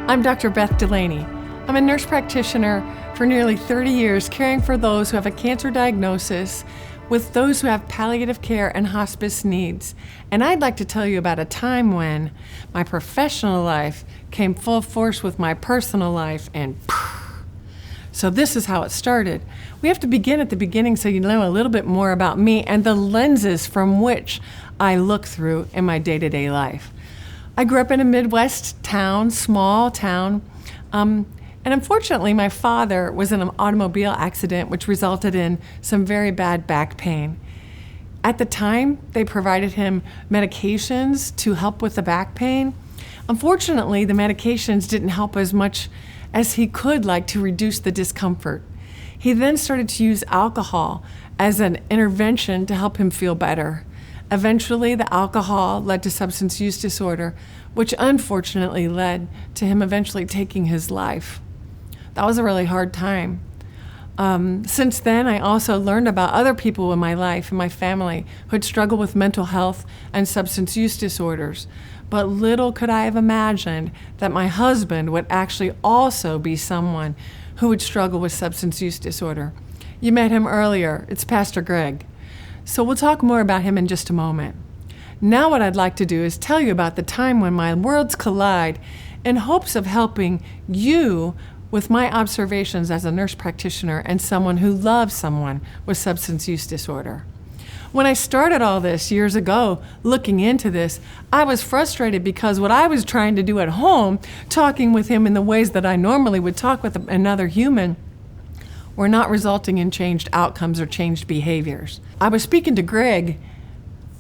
I'm Dr. Beth Delaney. I'm a nurse practitioner for nearly 30 years, caring for those who have a cancer diagnosis with those who have palliative care and hospice needs. And I'd like to tell you about a time when my professional life came full force with my personal life, and so this is how it started. We have to begin at the beginning so you know a little bit more about me and the lenses from which I look through in my day-to-day life. I grew up in a Midwest town, small town, and unfortunately my father was in an automobile accident which resulted in some very bad back pain. At the time, they provided him medications to help with the back pain. Unfortunately, the medications didn't help as much as he could like to reduce the discomfort. He then started to use alcohol as an intervention to help him feel better. Eventually, the alcohol led to substance use disorder, which unfortunately led to him eventually taking his life. That was a really hard time. Since then, I also learned about other people in my life and my family who had struggled with mental health and substance use disorders. But little could I have imagined that my husband would actually also be someone who would struggle with substance use disorder. You met him earlier. It's Pastor Greg. So we'll talk more about him in just a moment. Now what I'd like to do is tell you about the time when my worlds collide in hopes of helping you with my observations as a nurse practitioner and someone who loves someone with substance use disorder. When I started all this years ago, looking into this, I was frustrated because what I was trying to do at home, talking with him in the ways that I normally would talk with another human, were not resulting in changed outcomes or changed behaviors. I was speaking to Greg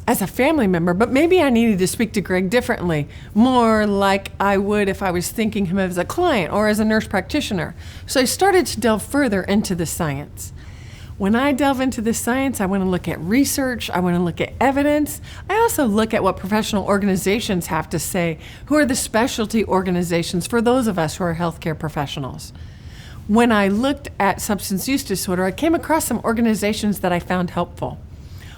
as a family member, but maybe I needed to speak to Greg differently, more like I would if I was thinking him as a client or as a nurse practitioner. So I started to delve further into the science. When I delve into the science, I want to look at research, I want to look at evidence. I also look at what professional organizations have to say, who are the specialty organizations for those of us who are healthcare professionals. When I looked at substance use disorder, I came across some organizations that I found helpful.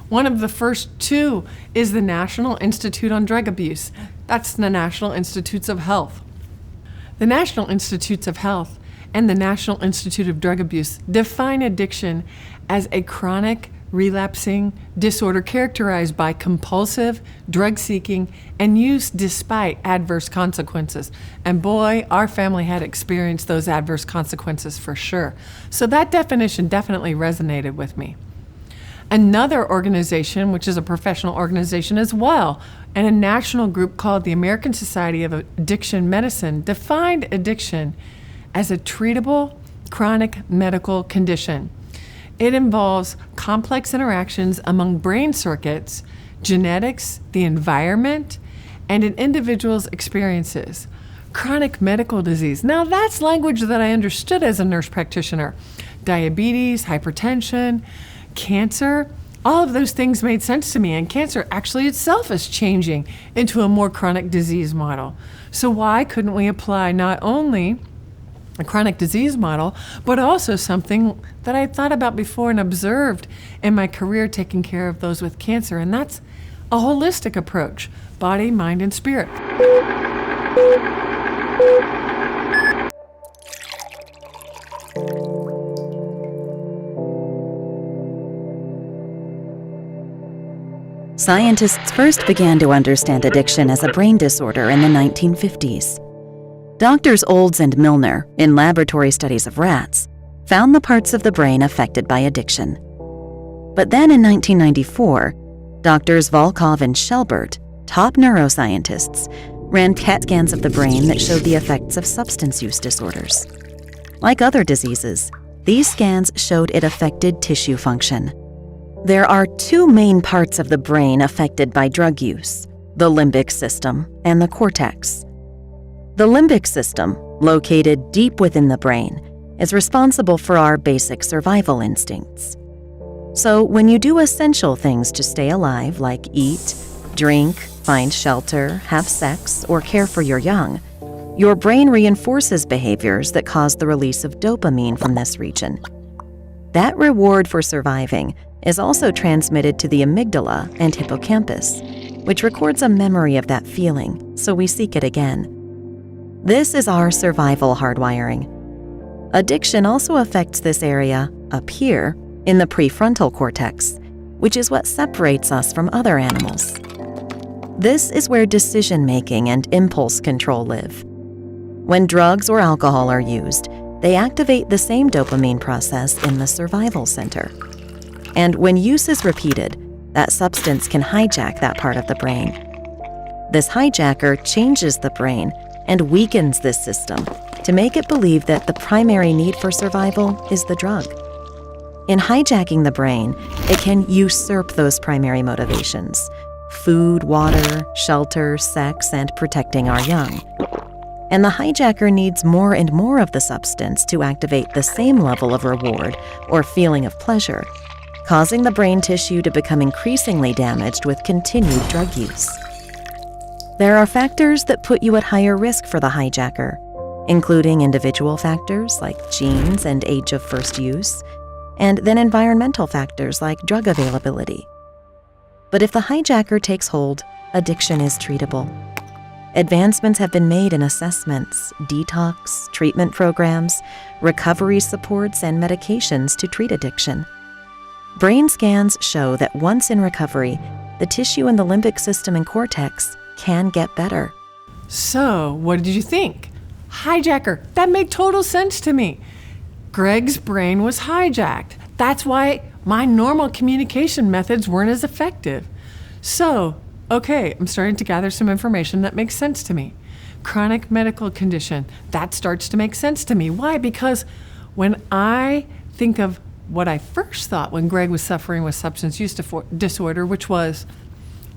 One of the first two is the National Institute on Drug Abuse. That's the National Institutes of Health. The National Institutes of Health and the National Institute of Drug Abuse define addiction as a chronic, relapsing disorder characterized by compulsive drug seeking and use despite adverse consequences. And boy, our family had experienced those adverse consequences for sure. So that definition definitely resonated with me. Another organization, which is a professional organization as well, and a national group called the American Society of Addiction Medicine, defined addiction as a treatable chronic medical condition. It involves complex interactions among brain circuits, genetics, the environment, and an individual's experiences. Chronic medical disease. Now that's language that I understood as a nurse practitioner. Diabetes, hypertension, cancer, all of those things made sense to me, and cancer actually itself is changing into a more chronic disease model. So why couldn't we apply not only a chronic disease model, but also something that I thought about before and observed in my career taking care of those with cancer, and that's a holistic approach, body, mind, and spirit. Scientists first began to understand addiction as a brain disorder in the 1950s. Doctors Olds and Milner, in laboratory studies of rats, found the parts of the brain affected by addiction. But then in 1994, Doctors Volkov and Shelbert, top neuroscientists, ran CAT scans of the brain that showed the effects of substance use disorders. Like other diseases, these scans showed it affected tissue function. There are two main parts of the brain affected by drug use: the limbic system and the cortex. The limbic system, located deep within the brain, is responsible for our basic survival instincts. So when you do essential things to stay alive, like eat, drink, find shelter, have sex, or care for your young, your brain reinforces behaviors that cause the release of dopamine from this region. That reward for surviving is also transmitted to the amygdala and hippocampus, which records a memory of that feeling, so we seek it again. This is our survival hardwiring. Addiction also affects this area up here in the prefrontal cortex, which is what separates us from other animals. This is where decision-making and impulse control live. When drugs or alcohol are used, they activate the same dopamine process in the survival center. And when use is repeated, that substance can hijack that part of the brain. This hijacker changes the brain and weakens this system to make it believe that the primary need for survival is the drug. In hijacking the brain, it can usurp those primary motivations: food, water, shelter, sex, and protecting our young. And the hijacker needs more and more of the substance to activate the same level of reward or feeling of pleasure, causing the brain tissue to become increasingly damaged with continued drug use. There are factors that put you at higher risk for the hijacker, including individual factors like genes and age of first use, and then environmental factors like drug availability. But if the hijacker takes hold, addiction is treatable. Advancements have been made in assessments, detox, treatment programs, recovery supports, and medications to treat addiction. Brain scans show that once in recovery, the tissue in the limbic system and cortex can get better. So, what did you think? Hijacker. That made total sense to me. Greg's brain was hijacked. That's why my normal communication methods weren't as effective. So, okay, I'm starting to gather some information that makes sense to me. Chronic medical condition. That starts to make sense to me. Why? Because when I think of what I first thought when Greg was suffering with substance use disorder, which was,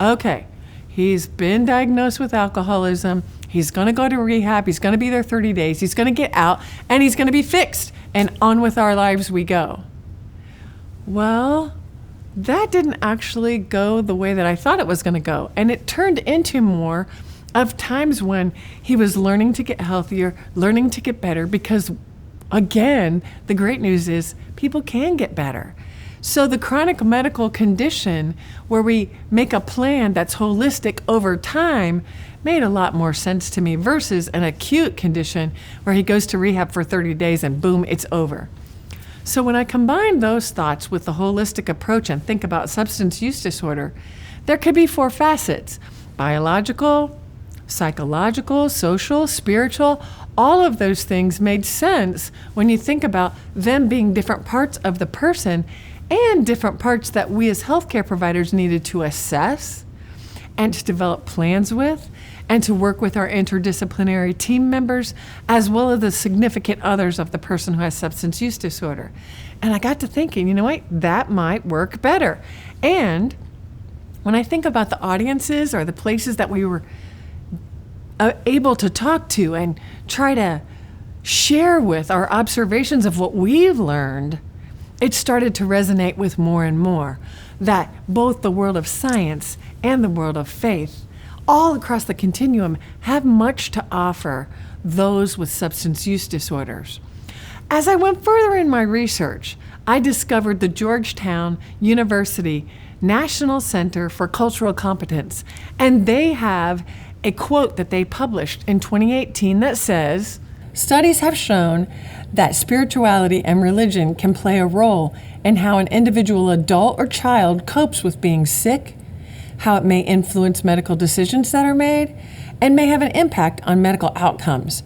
okay, he's been diagnosed with alcoholism, he's gonna go to rehab, he's gonna be there 30 days, he's gonna get out, and he's gonna be fixed, and on with our lives we go. Well, that didn't actually go the way that I thought it was gonna go, and it turned into more of times when he was learning to get healthier, learning to get better, because again, the great news is people can get better. So the chronic medical condition where we make a plan that's holistic over time made a lot more sense to me versus an acute condition where he goes to rehab for 30 days and boom, it's over. So when I combine those thoughts with the holistic approach and think about substance use disorder, there could be 4 facets: biological, psychological, social, spiritual. All of those things made sense when you think about them being different parts of the person and different parts that we as healthcare providers needed to assess and to develop plans with and to work with our interdisciplinary team members as well as the significant others of the person who has substance use disorder. And I got to thinking, you know what, that might work better. And when I think about the audiences or the places that we were able to talk to and try to share with our observations of what we've learned, it started to resonate with more and more that both the world of science and the world of faith, all across the continuum, have much to offer those with substance use disorders. As I went further in my research, I discovered the Georgetown University National Center for Cultural Competence, and they have a quote that they published in 2018 that says, "Studies have shown that spirituality and religion can play a role in how an individual adult or child copes with being sick, how it may influence medical decisions that are made, and may have an impact on medical outcomes."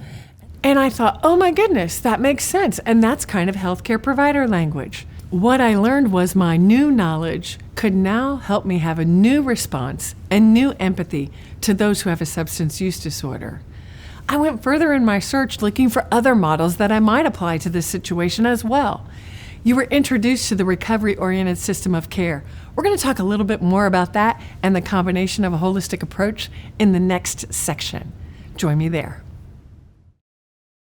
And I thought, oh my goodness, that makes sense. And that's kind of healthcare provider language. What I learned was my new knowledge could now help me have a new response and new empathy to those who have a substance use disorder. I went further in my search looking for other models that I might apply to this situation as well. You were introduced to the recovery-oriented system of care. We're going to talk a little bit more about that and the combination of a holistic approach in the next section. Join me there.